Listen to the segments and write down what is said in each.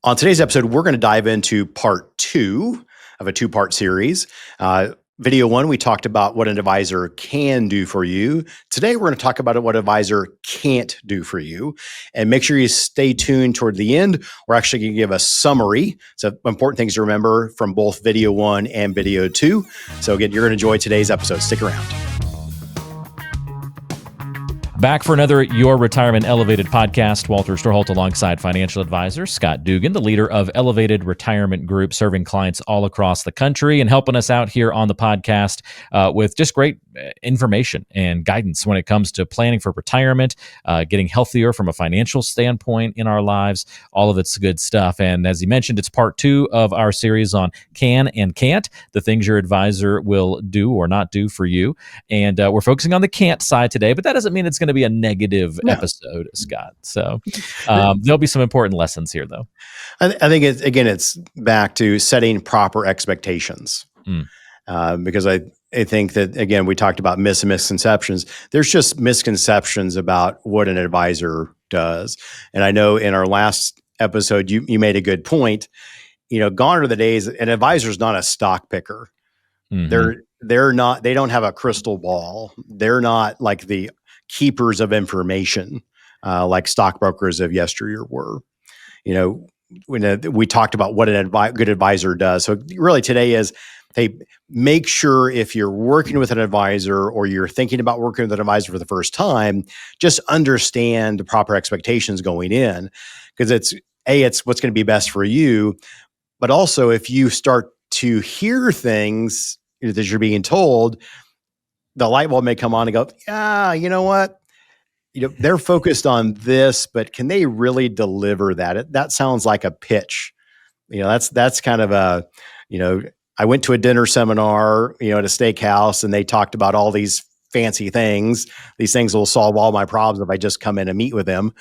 On today's episode, we're going to dive into part two of a two-part series. Video one, we talked about what an advisor can do for you. Today, we're going to talk about what an advisor can't do for you. And make sure you stay tuned toward the end. We're actually going to give a summary. So important things to remember from both video one and video two. So again, you're going to enjoy today's episode. Stick around. Back for another Your Retirement Elevated podcast. Walter Storholt alongside financial advisor Scott Dugan, the leader of Elevated Retirement Group, serving clients all across the country and helping us out here on the podcast with just great information and guidance when it comes to planning for retirement, getting healthier from a financial standpoint in our lives. All of it's good stuff. And as he mentioned, it's part two of our series on can and can't, the things your advisor will do or not do for you. And we're focusing on the can't side today, but that doesn't mean it's going to be a negative episode, Scott. So there'll be some important lessons here, though. I think it's back to setting proper expectations. Because I think that, again, we talked about misconceptions. There's just misconceptions about what an advisor does. And I know in our last episode, you made a good point. Gone are the days, an advisor is not a stock picker. Mm-hmm. They don't have a crystal ball. They're not like the keepers of information like stockbrokers of yesteryear were. When we talked about what a good advisor does. So really today is, hey, make sure if you're working with an advisor or you're thinking about working with an advisor for the first time, just understand the proper expectations going in, because it's what's going to be best for you. But also, if you start to hear things that you're being told, the light bulb may come on and go, yeah, you know what? They're focused on this, but can they really deliver that? That sounds like a pitch. That's kind of a, I went to a dinner seminar, at a steakhouse, and they talked about all these fancy things. These things will solve all my problems if I just come in and meet with them.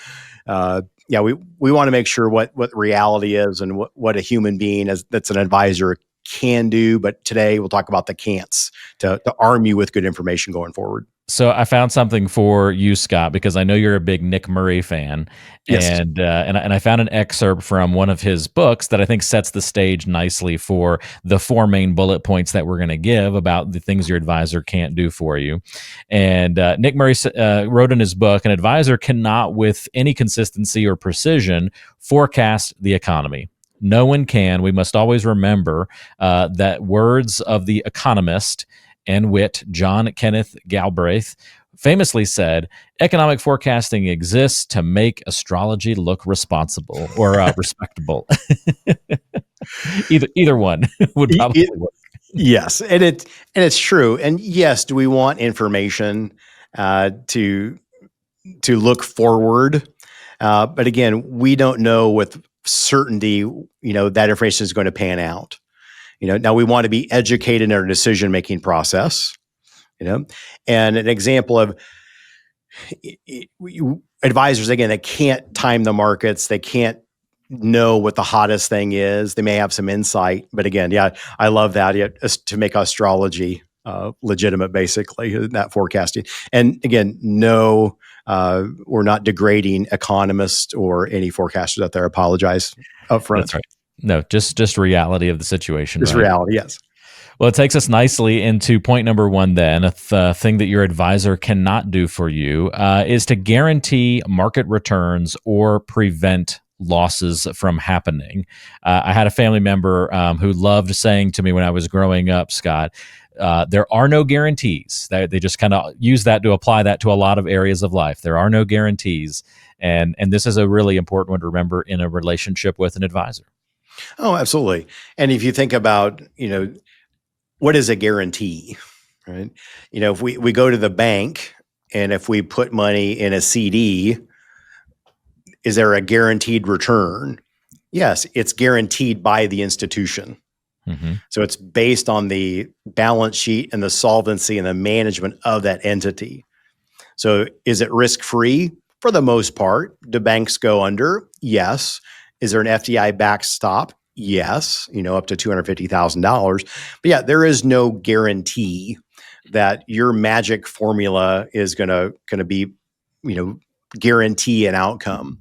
We want to make sure what reality is and what a human being that's an advisor can do. But today we'll talk about the can'ts to arm you with good information going forward. So I found something for you, Scott, because I know you're a big Nick Murray fan. Yes. And I found an excerpt from one of his books that I think sets the stage nicely for the four main bullet points that we're going to give about the things your advisor can't do for you. And Nick Murray wrote in his book, an advisor cannot with any consistency or precision forecast the economy. No one can. We must always remember that words of the economist and wit John Kenneth Galbraith famously said, economic forecasting exists to make astrology look responsible or respectable. Either one would probably work. Yes, and it's true. And yes, do we want information to look forward? But again, we don't know with certainty, that information is going to pan out. Now we want to be educated in our decision-making process, and an example of advisors, again, they can't time the markets. They can't know what the hottest thing is. They may have some insight, but again, I love that to make astrology legitimate, basically, that forecasting. And again, no, we're not degrading economists or any forecasters out there. I apologize up front. That's right. No, just reality of the situation. Just reality, yes. Well, it takes us nicely into point number one then. The thing that your advisor cannot do for you is to guarantee market returns or prevent losses from happening. I had a family member who loved saying to me when I was growing up, Scott, there are no guarantees. They just kind of use that to apply that to a lot of areas of life. There are no guarantees. And this is a really important one to remember in a relationship with an advisor. Oh, absolutely. And if you think about, what is a guarantee, right? If we go to the bank and if we put money in a CD, is there a guaranteed return? Yes, it's guaranteed by the institution. Mm-hmm. So it's based on the balance sheet and the solvency and the management of that entity. So is it risk-free? For the most part. Do banks go under? Yes. Is there an FDI backstop? Yes, up to $250,000. But there is no guarantee that your magic formula is gonna be, guarantee an outcome.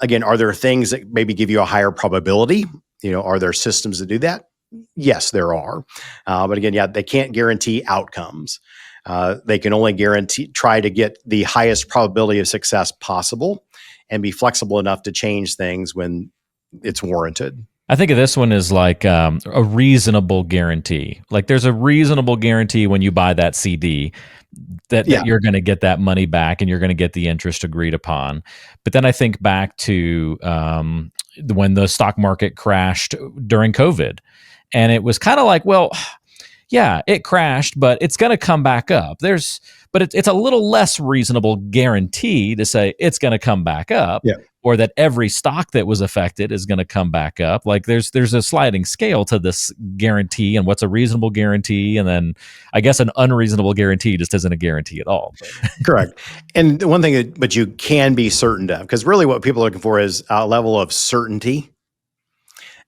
again, are there things that maybe give you a higher probability? Are there systems that do that? Yes, there are. But again, they can't guarantee outcomes. They can only try to get the highest probability of success possible and be flexible enough to change things when it's warranted. I think of this one as like a reasonable guarantee. Like there's a reasonable guarantee when you buy that CD that you're going to get that money back and you're going to get the interest agreed upon. But then I think back to when the stock market crashed during COVID. And it was kind of like, well, yeah, it crashed, but it's going to come back up. But it's a little less reasonable guarantee to say it's going to come back up, or that every stock that was affected is going to come back up. Like there's a sliding scale to this guarantee and what's a reasonable guarantee. And then I guess an unreasonable guarantee just isn't a guarantee at all. Correct. And the one thing but you can be certain of, because really what people are looking for is a level of certainty.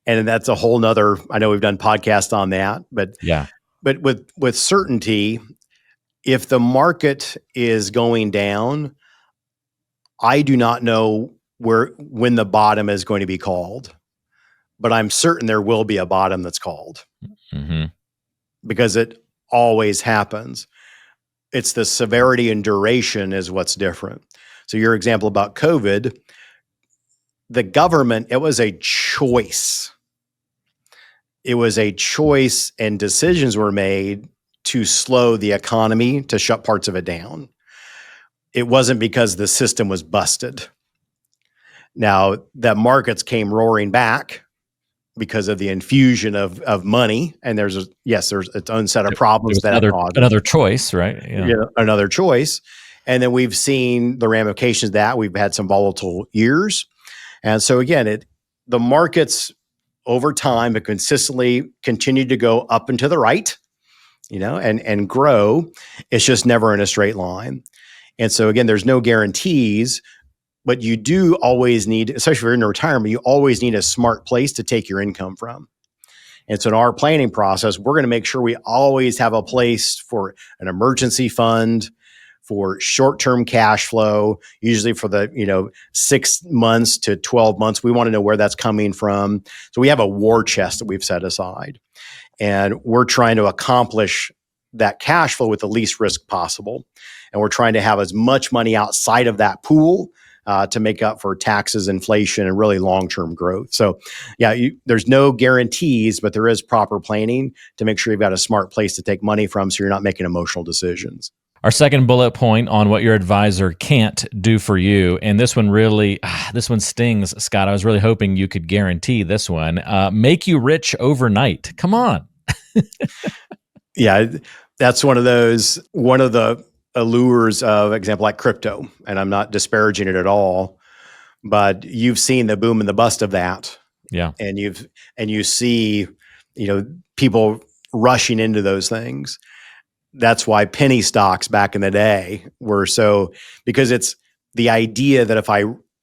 And that's a whole nother, I know we've done podcasts on that, but But with certainty, if the market is going down, I do not know when the bottom is going to be called, but I'm certain there will be a bottom that's called, because it always happens. It's the severity and duration is what's different. So your example about COVID, the government, it was a choice. It was a choice, and decisions were made to slow the economy, to shut parts of it down. It wasn't because the system was busted. Now, the markets came roaring back because of the infusion of money, and there's its own set of problems that another choice, right? Another choice, and then we've seen the ramifications of that. We've had some volatile years, and so again, the markets over time have consistently continued to go up and to the right, and grow. It's just never in a straight line. And so again, there's no guarantees, but you do always need, especially if you're in retirement, you always need a smart place to take your income from. And so in our planning process, we're going to make sure we always have a place for an emergency fund, for short-term cash flow, usually for the 6 months to 12 months. We want to know where that's coming from. So we have a war chest that we've set aside, and we're trying to accomplish that cash flow with the least risk possible. And we're trying to have as much money outside of that pool to make up for taxes, inflation, and really long-term growth. So there's no guarantees, but there is proper planning to make sure you've got a smart place to take money from so you're not making emotional decisions. Our second bullet point on what your advisor can't do for you, and this one really, this one stings, Scott. I was really hoping you could guarantee this one. Make you rich overnight. Come on. That's one of the allures of example like crypto, and I'm not disparaging it at all, but you've seen the boom and the bust of that. Yeah. And you see, people rushing into those things. That's why penny stocks back in the day were because it's the idea that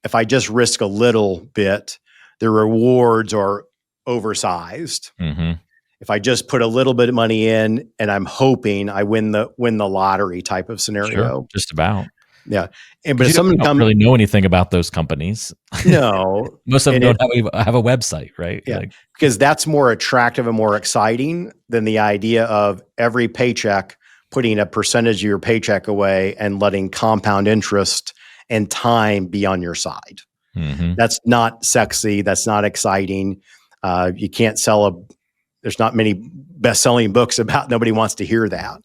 if I just risk a little bit, the rewards are oversized. Mm-hmm. If I just put a little bit of money in and I'm hoping I win the lottery type of scenario. Sure, just about. Yeah. But if someone don't really know anything about those companies. No. Most of them don't have a website, right? Yeah. Because that's more attractive and more exciting than the idea of every paycheck putting a percentage of your paycheck away and letting compound interest and time be on your side. Mm-hmm. That's not sexy. That's not exciting. You can't there's not many best-selling books about, nobody wants to hear that.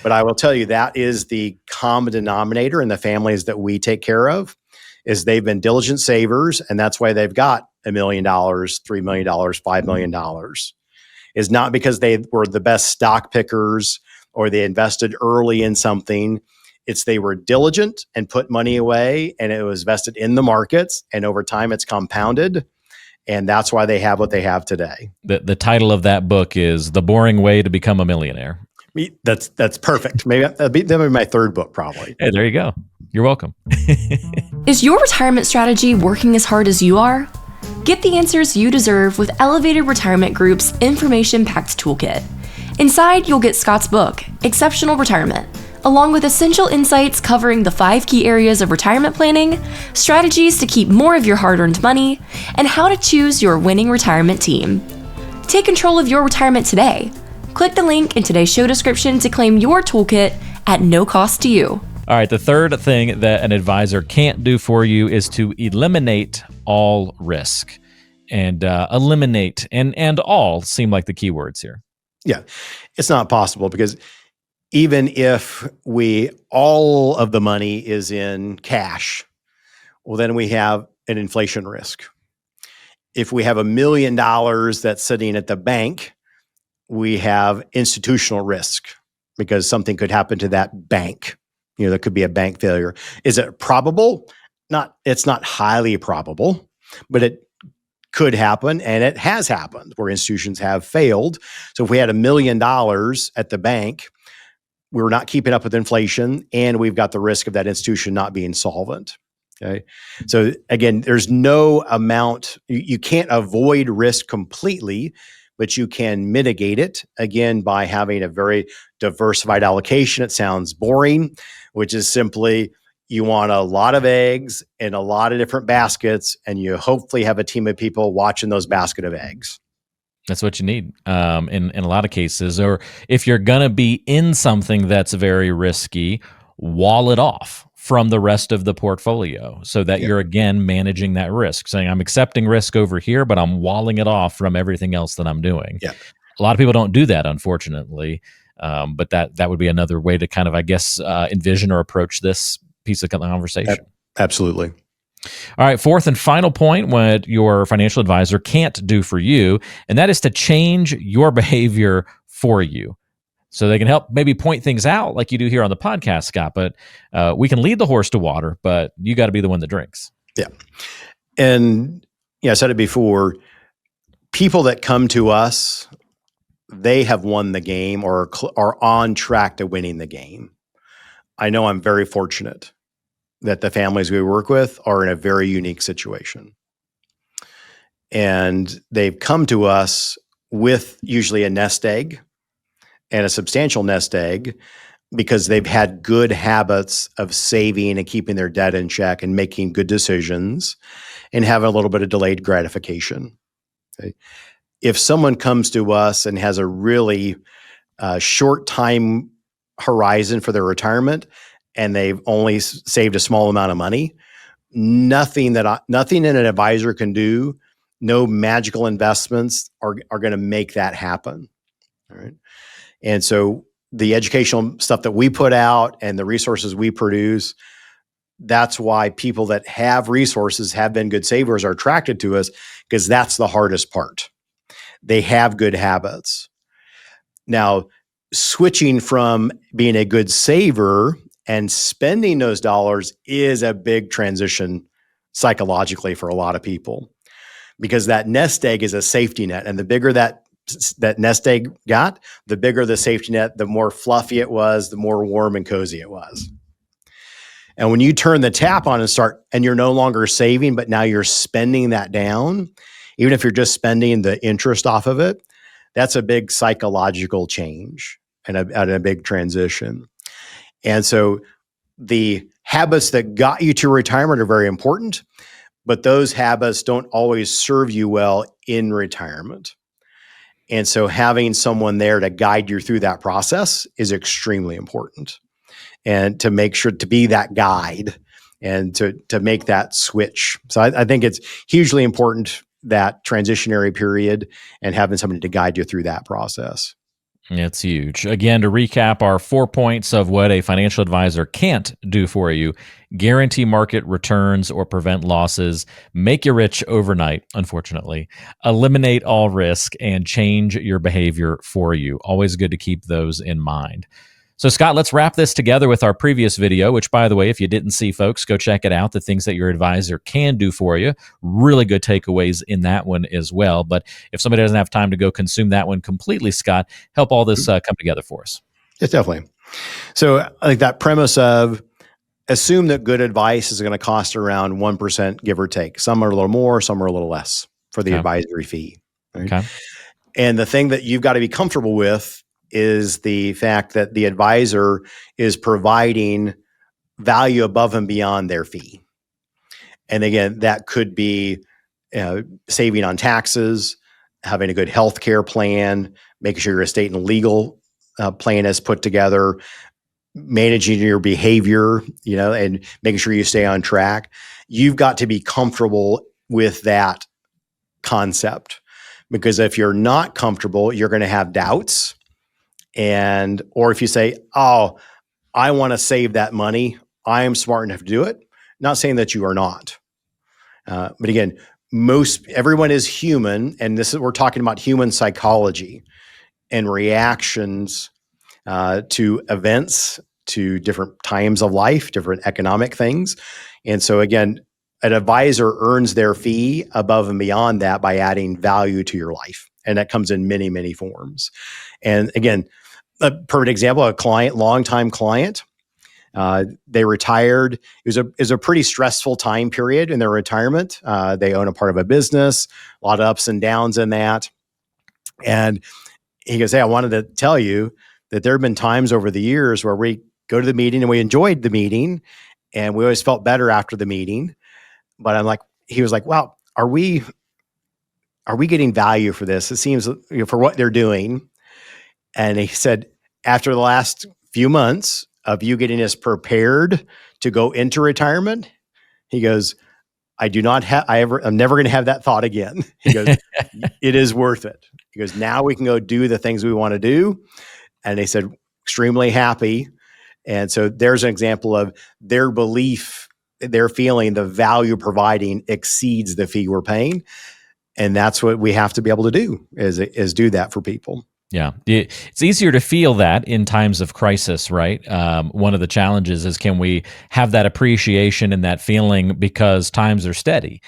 But I will tell you, that is the common denominator in the families that we take care of, is they've been diligent savers, and that's why they've got $1 million, $3 million, $5 million. Is not because they were the best stock pickers or they invested early in something. It's they were diligent and put money away, and it was vested in the markets, and over time it's compounded. And that's why they have what they have today. The title of that book is The Boring Way to Become a Millionaire. That's perfect. Maybe that'll be my third book, probably. Hey, there you go. You're welcome. Is your retirement strategy working as hard as you are? Get the answers you deserve with Elevated Retirement Group's information-packed toolkit. Inside, you'll get Scott's book, Exceptional Retirement, along with essential insights covering the 5 key areas of retirement planning, strategies to keep more of your hard-earned money, and how to choose your winning retirement team. Take control of your retirement today. Click the link in today's show description to claim your toolkit at no cost to you. All right, the third thing that an advisor can't do for you is to eliminate all risk. And eliminate and all seem like the key words here. Yeah, it's not possible because even if all of the money is in cash, well, then we have an inflation risk. If we have $1 million that's sitting at the bank, we have institutional risk because something could happen to that bank. There could be a bank failure. Is it probable? It's not highly probable, but it could happen, and it has happened where institutions have failed. So if we had $1 million at the bank, we're not keeping up with inflation, and we've got the risk of that institution not being solvent. Okay. So again, there's no amount, you can't avoid risk completely, but you can mitigate it, again, by having a very diversified allocation. It sounds boring, which is simply you want a lot of eggs in a lot of different baskets, and you hopefully have a team of people watching those basket of eggs. That's what you need in a lot of cases. Or if you're going to be in something that's very risky, wall it off from the rest of the portfolio so that you're, again, managing that risk, saying I'm accepting risk over here, but I'm walling it off from everything else that I'm doing. Yeah. A lot of people don't do that, unfortunately, but that would be another way to kind of, I guess, envision or approach this piece of conversation. Absolutely. All right, fourth and final point, what your financial advisor can't do for you, and that is to change your behavior for you. So they can help maybe point things out like you do here on the podcast, Scott, but we can lead the horse to water, but you got to be the one that drinks. Yeah. And I said it before, people that come to us, they have won the game or are on track to winning the game. I know I'm very fortunate that the families we work with are in a very unique situation. And they've come to us with usually a nest egg and a substantial nest egg because they've had good habits of saving and keeping their debt in check and making good decisions and having a little bit of delayed gratification. Okay. If someone comes to us and has a really short time horizon for their retirement and they've only saved a small amount of money, nothing an advisor can do, no magical investments are going to make that happen. All right. And so the educational stuff that we put out and the resources we produce, that's why people that have resources, have been good savers, are attracted to us, because that's the hardest part. They have good habits. Now, switching from being a good saver and spending those dollars is a big transition psychologically for a lot of people, because that nest egg is a safety net. And the bigger that nest egg got, the bigger the safety net, the more fluffy it was, the more warm and cozy it was. And when you turn the tap on and you're no longer saving, but now you're spending that down, even if you're just spending the interest off of it, that's a big psychological change and a big transition. And so the habits that got you to retirement are very important, but those habits don't always serve you well in retirement. And so having someone there to guide you through that process is extremely important, and to make sure to be that guide and to make that switch. So I think it's hugely important, that transitionary period, and having somebody to guide you through that process. It's huge. Again, to recap our 4 points of what a financial advisor can't do for you: guarantee market returns or prevent losses, make you rich overnight, unfortunately, eliminate all risk, and change your behavior for you. Always good to keep those in mind. So, Scott, let's wrap this together with our previous video, which, by the way, if you didn't see, folks, go check it out. The things that your advisor can do for you. Really good takeaways in that one as well. But if somebody doesn't have time to go consume that one completely, Scott, help all this come together for us. Yes, definitely. So I think that premise of assume that good advice is going to cost around 1%, give or take. Some are a little more, some are a little less for the advisory fee. Right? Okay. And the thing that you've got to be comfortable with is the fact that the advisor is providing value above and beyond their fee. And again, that could be saving on taxes, having a good health care plan, making sure your estate and legal plan is put together, managing your behavior, and making sure you stay on track. You've got to be comfortable with that concept, because if you're not comfortable, you're going to have doubts. Or if you say, oh, I want to save that money, I am smart enough to do it. Not saying that you are not. But again, everyone is human, and we're talking about human psychology and reactions to events, to different times of life, different economic things. And so again, an advisor earns their fee above and beyond that by adding value to your life. And that comes in many, many forms. And again, a perfect example, a client, longtime client, they retired. It was a pretty stressful time period in their retirement. They own a part of a business, a lot of ups and downs in that. And he goes, hey, I wanted to tell you that there have been times over the years where we go to the meeting and we enjoyed the meeting and we always felt better after the meeting. But he was like, well, are we getting value for this? It seems, for what they're doing. And he said, after the last few months of you getting us prepared to go into retirement, he goes, I'm never going to have that thought again. He goes, it is worth it. He goes, now we can go do the things we want to do. And they said, extremely happy. And so there's an example of their belief, their feeling, the value providing exceeds the fee we're paying. And that's what we have to be able to do is do that for people. Yeah. It's easier to feel that in times of crisis, right? One of the challenges is, can we have that appreciation and that feeling because times are steady?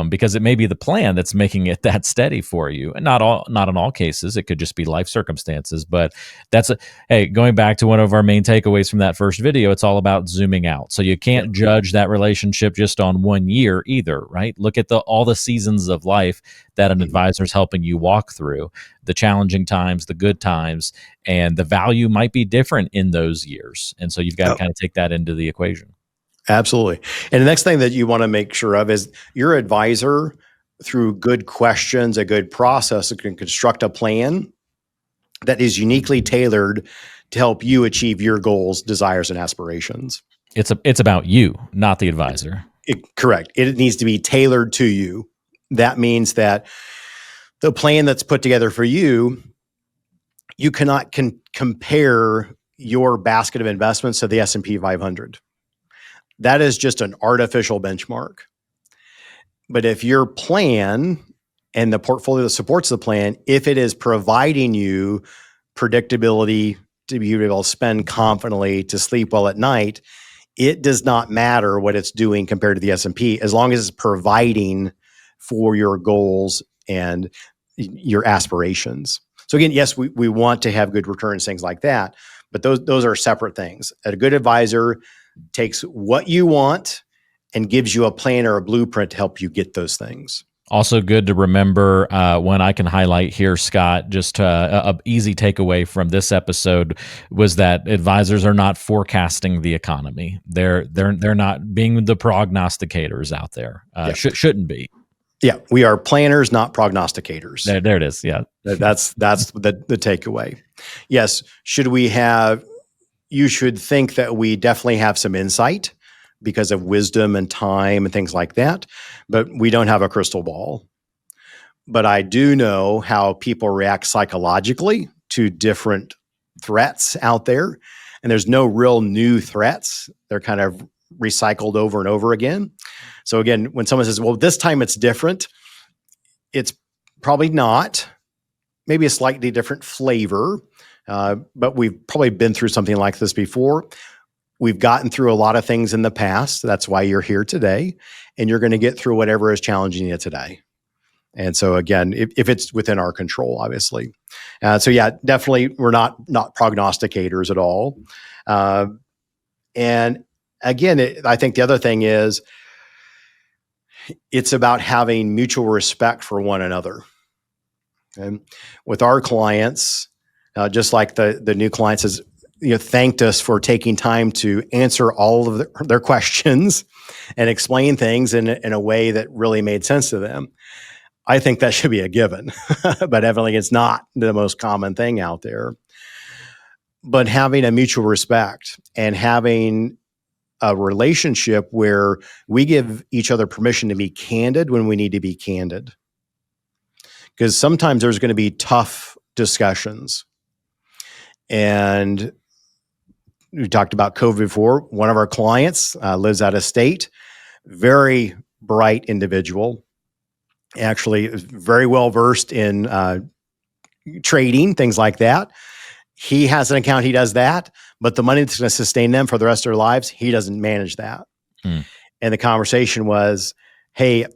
Because it may be the plan that's making it that steady for you. And not in all cases, it could just be life circumstances. But going back to one of our main takeaways from that first video, it's all about zooming out. So you can't judge that relationship just on 1 year either, right? Look at all the seasons of life that an advisor is helping you walk through, the challenging times, the good times, and the value might be different in those years. And so you've got to kind of take that into the equation. Absolutely. And the next thing that you want to make sure of is your advisor, through good questions, a good process, can construct a plan that is uniquely tailored to help you achieve your goals, desires, and aspirations. It's about you, not the advisor. Correct. It needs to be tailored to you. That means that the plan that's put together for you, you cannot compare your basket of investments to the S&P 500. That is just an artificial benchmark. But if your plan and the portfolio that supports the plan, if it is providing you predictability to be able to spend confidently, to sleep well at night, it does not matter what it's doing compared to the S&P, as long as it's providing for your goals and your aspirations. So again, yes, we want to have good returns, things like that, but those are separate things. A good advisor takes what you want and gives you a plan or a blueprint to help you get those things. Also good to remember, when I can highlight here, Scott, just a easy takeaway from this episode was that advisors are not forecasting the economy. They're not being the prognosticators out there. Shouldn't be. Yeah, we are planners, not prognosticators. There it is. Yeah, that's the takeaway. Yes, you should think that we definitely have some insight because of wisdom and time and things like that, but we don't have a crystal ball. But I do know how people react psychologically to different threats out there, and there's no real new threats. They're kind of recycled over and over again. So again, when someone says, well, this time it's different, it's probably not. Maybe a slightly different flavor, but we've probably been through something like this before. We've gotten through a lot of things in the past. That's why you're here today, and you're going to get through whatever is challenging you today. And so again, if it's within our control, obviously. So yeah, definitely we're not prognosticators at all. And again, I think the other thing is it's about having mutual respect for one another. And with our clients, Just like the new clients has thanked us for taking time to answer all of their questions and explain things in a way that really made sense to them. I think that should be a given, but evidently it's not the most common thing out there. But having a mutual respect and having a relationship where we give each other permission to be candid when we need to be candid. Because sometimes there's going to be tough discussions. And we talked about COVID before. One of our clients lives out of state, very bright individual, actually very well versed in trading, things like that. He has an account, he does that, but the money that's going to sustain them for the rest of their lives, he doesn't manage that. And the conversation was, hey,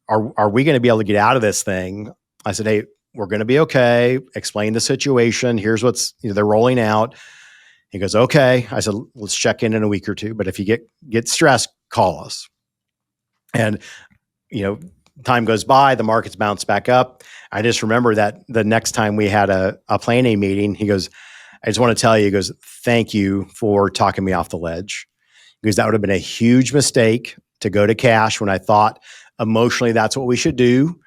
are we going to be able to get out of this thing? I said, hey, we're going to be okay. Explain the situation. Here's what's, they're rolling out. He goes, okay. I said, let's check in a week or two. But if you get stressed, call us. And, time goes by, the markets bounce back up. I just remember that the next time we had a planning meeting, he goes, I just want to tell you, he goes, thank you for talking me off the ledge. Because that would have been a huge mistake to go to cash when I thought emotionally that's what we should do.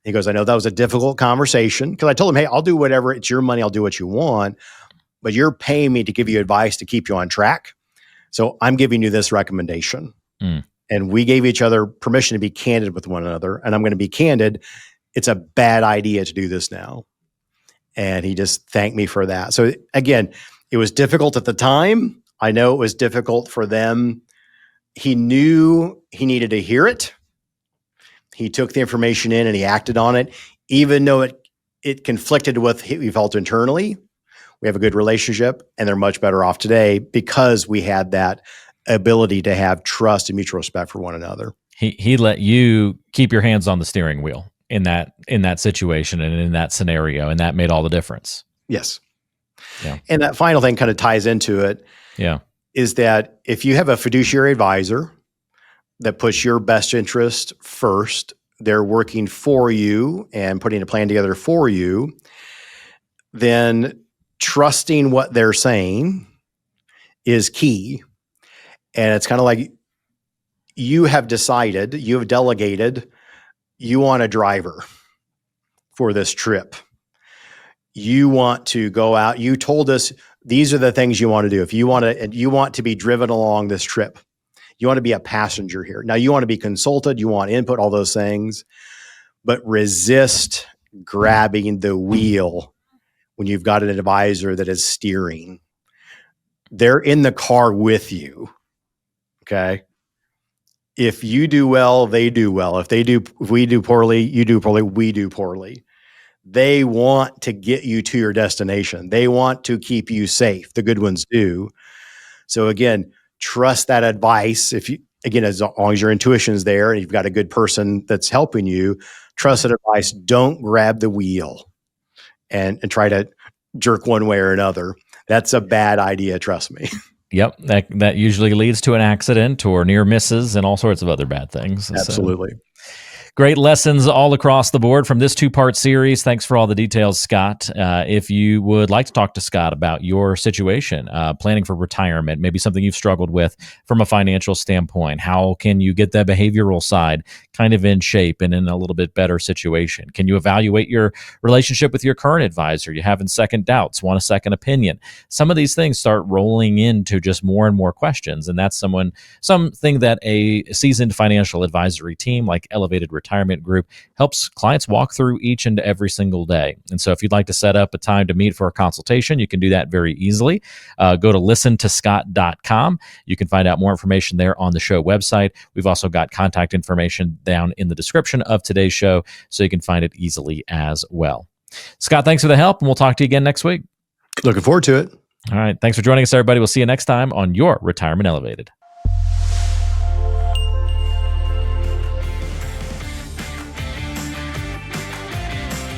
He goes, I know that was a difficult conversation, because I told him, hey, I'll do whatever. It's your money. I'll do what you want. But you're paying me to give you advice to keep you on track. So I'm giving you this recommendation. And we gave each other permission to be candid with one another. And I'm going to be candid. It's a bad idea to do this now. And he just thanked me for that. So again, it was difficult at the time. I know it was difficult for them. He knew he needed to hear it. He took the information in and he acted on it, even though it conflicted with what we felt internally. We have a good relationship, and they're much better off today because we had that ability to have trust and mutual respect for one another. He let you keep your hands on the steering wheel in that situation and in that scenario, and that made all the difference. Yes. Yeah. And that final thing kind of ties into it. Yeah. Is that if you have a fiduciary advisor that puts your best interest first, they're working for you and putting a plan together for you, then trusting what they're saying is key. And it's kind of like you have decided, you have delegated, you want a driver for this trip. You want to go out. You told us these are the things you want to do. If you want to be driven along this trip, you want to be a passenger here. Now you want to be consulted, you want input, all those things, but resist grabbing the wheel when you've got an advisor that is steering. They're in the car with you. Okay. If you do well, they do well. If we do poorly, you do poorly, we do poorly. They want to get you to your destination. They want to keep you safe. The good ones do. So again, trust that advice. As long as your intuition's there and you've got a good person that's helping you, trust that advice. Don't grab the wheel and try to jerk one way or another. That's a bad idea. Trust me. Yep. That usually leads to an accident or near misses and all sorts of other bad things. Absolutely. So, great lessons all across the board from this 2-part series. Thanks for all the details, Scott. If you would like to talk to Scott about your situation, planning for retirement, maybe something you've struggled with from a financial standpoint, how can you get that behavioral side kind of in shape and in a little bit better situation? Can you evaluate your relationship with your current advisor? You having second doubts, want a second opinion? Some of these things start rolling into just more and more questions. And that's something that a seasoned financial advisory team like Elevated Retirement Group helps clients walk through each and every single day. And so if you'd like to set up a time to meet for a consultation, you can do that very easily. Go to listentoscott.com. You can find out more information there on the show website. We've also got contact information down in the description of today's show, so you can find it easily as well. Scott, thanks for the help, and we'll talk to you again next week. Looking forward to it. All right. Thanks for joining us, everybody. We'll see you next time on Your Retirement Elevated.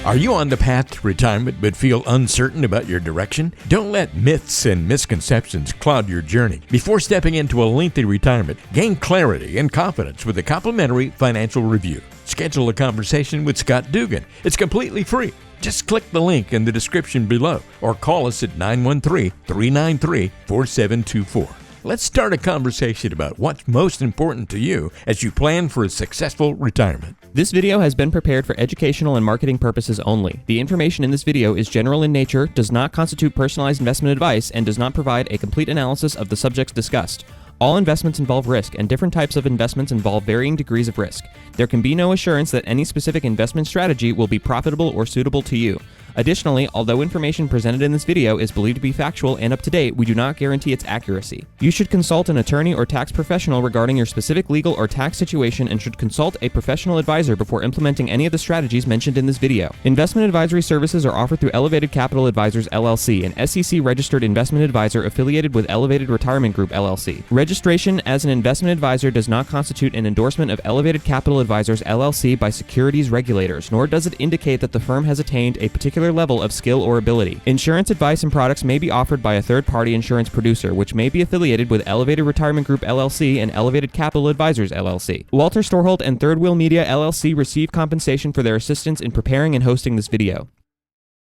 Are you on the path to retirement but feel uncertain about your direction? Don't let myths and misconceptions cloud your journey. Before stepping into a lengthy retirement, gain clarity and confidence with a complimentary financial review. Schedule a conversation with Scott Dugan. It's completely free. Just click the link in the description below or call us at 913-393-4724. Let's start a conversation about what's most important to you as you plan for a successful retirement. This video has been prepared for educational and marketing purposes only. The information in this video is general in nature, does not constitute personalized investment advice, and does not provide a complete analysis of the subjects discussed. All investments involve risk, and different types of investments involve varying degrees of risk. There can be no assurance that any specific investment strategy will be profitable or suitable to you. Additionally, although information presented in this video is believed to be factual and up to date, we do not guarantee its accuracy. You should consult an attorney or tax professional regarding your specific legal or tax situation and should consult a professional advisor before implementing any of the strategies mentioned in this video. Investment advisory services are offered through Elevated Capital Advisors LLC, an SEC-registered investment advisor affiliated with Elevated Retirement Group LLC. Registration as an investment advisor does not constitute an endorsement of Elevated Capital Advisors LLC by securities regulators, nor does it indicate that the firm has attained a particular level of skill or ability. Insurance advice and products may be offered by a third-party insurance producer, which may be affiliated with Elevated Retirement Group LLC and Elevated Capital Advisors LLC. Walter Storholt and Third Wheel Media LLC receive compensation for their assistance in preparing and hosting this video.